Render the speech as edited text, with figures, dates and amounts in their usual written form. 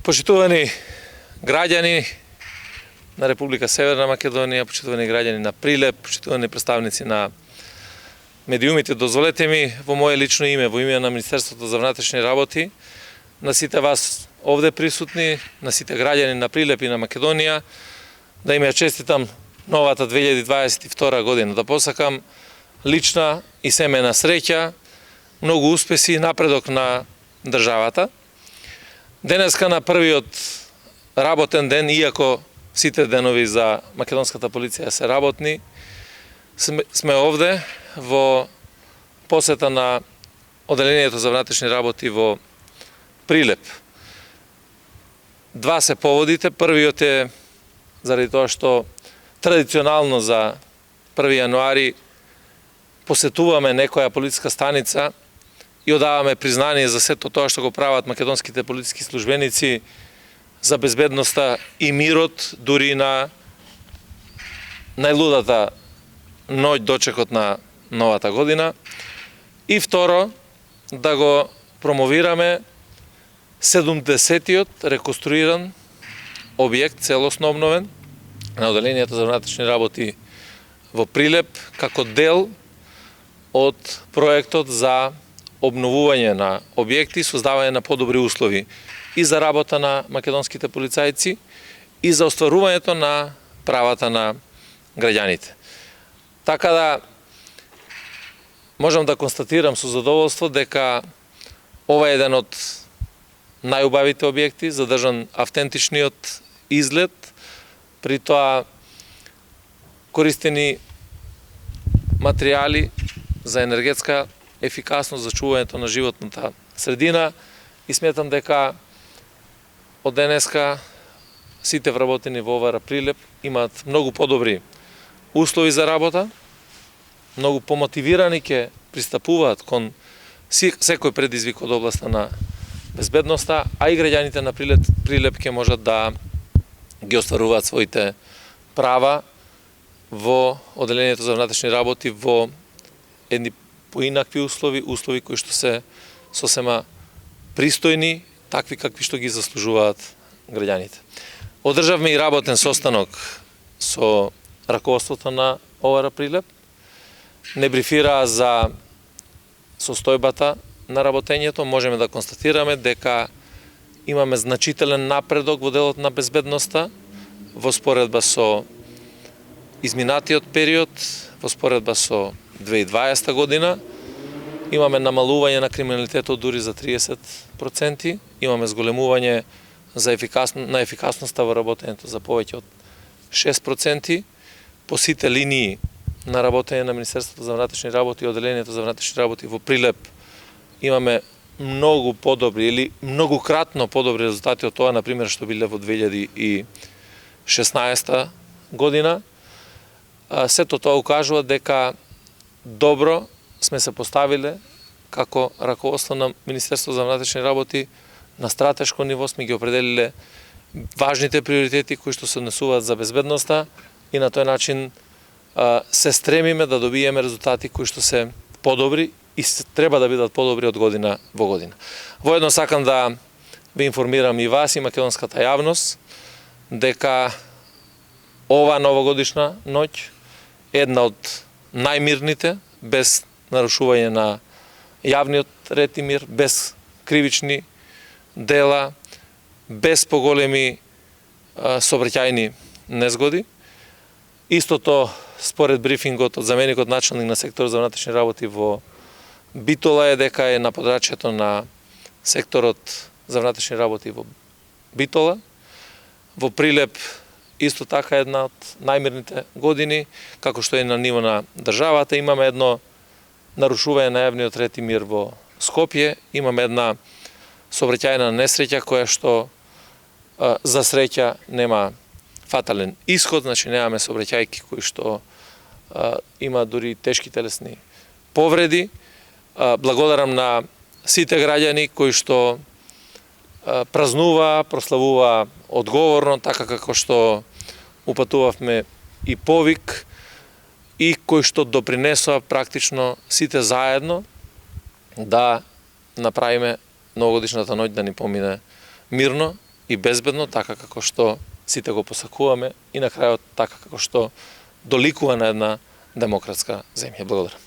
Почитувани граѓани на Република Северна Македонија, почитувани граѓани на Прилеп, почитувани представници на медиумите, дозволете ми во моје лично име, во име на Министерството за внатрешни работи, на сите вас овде присутни, на сите граѓани на Прилеп и на Македонија, да им ја честитам новата 2022 година, да посакам лична и семена среќа, многу успеси и напредок на државата. Денеска на првиот работен ден, иако сите денови за македонската полиција се работни, сме овде во посета на Оделението за внатрешни работи во Прилеп. Два се поводите. Првиот е заради тоа што традиционално за 1 јануари посетуваме некоја полициска станица и одаваме признание за сето тоа што го прават македонските полициски службеници за безбедноста и мирот, дури на најлудата ноќ дочекот на новата година. И второ, да го промовираме 70-тиот реконструиран објект, целосно обновен, на Оделението за внатрешни работи во Прилеп, како дел од проектот за обновување на објекти, создавање на подобри услови и за работа на македонските полицајци и за остварувањето на правата на граѓаните. Така да, можам да констатирам со задоволство дека ова е еден од најубавите објекти, задржан автентичниот изглед, при тоа користени материјали за енергетска ефикасност, за чувањето на животната средина, и сметам дека од денеска сите вработени во ова Прилеп имаат многу подобри услови за работа, многу помотивирани ќе пристапуваат кон секој предизвик од областа на безбедноста, а и граѓаните на Прилеп ќе можат да ги остваруваат своите права во Оделението за внатрешни работи во едни поинакви услови кои што се сосема пристојни, такви какви што ги заслужуваат граѓаните. Одржавме и работен состанок со раководството на ОВР Прилеп. Не брифираа за состојбата на работењето. Можеме да констатираме дека имаме значителен напредок во делот на безбедноста во споредба со изминатиот период, во споредба со 2020 година. Имаме намалување на криминалитетот дури за 30%, имаме зголемување на ефикасноста во работењето за повеќе од 6%, по сите линии на работење на Министерството за внатрешни работи и Оделението за внатрешни работи во Прилеп имаме многу подобри или многукратно подобри резултати од тоа, например, што биле во 2016 година. Сето тоа укажува дека добро сме се поставиле како раководство на Министерство за внатрешни работи на стратешко ниво, сме ги определиле важните приоритети кои што се однесуваат за безбедноста и на тој начин се стремиме да добиеме резултати кои што се подобри и треба да бидат подобри од година во година. Воедно сакам да ви информирам и вас и македонската јавност дека ова новогодишна ноќ е една од најмирните, без нарушување на јавниот ред и мир, без кривични дела, без поголеми сообраќајни незгоди. Истото според брифингот од заменикот началник на секторот за внатрешни работи во Битола е дека е на подрачјето на секторот за внатрешни работи во Битола. Во Прилеп исто така една од најмирните години, како што е на ниво на државата. Имаме едно нарушување на јавниот ред и мир во Скопје, имаме една сообраќајна несреќа која што за среќа нема фатален исход, значи немаме сообраќајки кои што има дури тешки телесни повреди. Благодарам на сите граѓани кои што празнува, прославува одговорно, така како што упатувавме и повик, и кои што допринесоа практично сите заедно да направиме новогодишната ноќ да ни помине мирно и безбедно, така како што сите го посакуваме и на крајот така како што доликува на една демократска земја. Благодарам.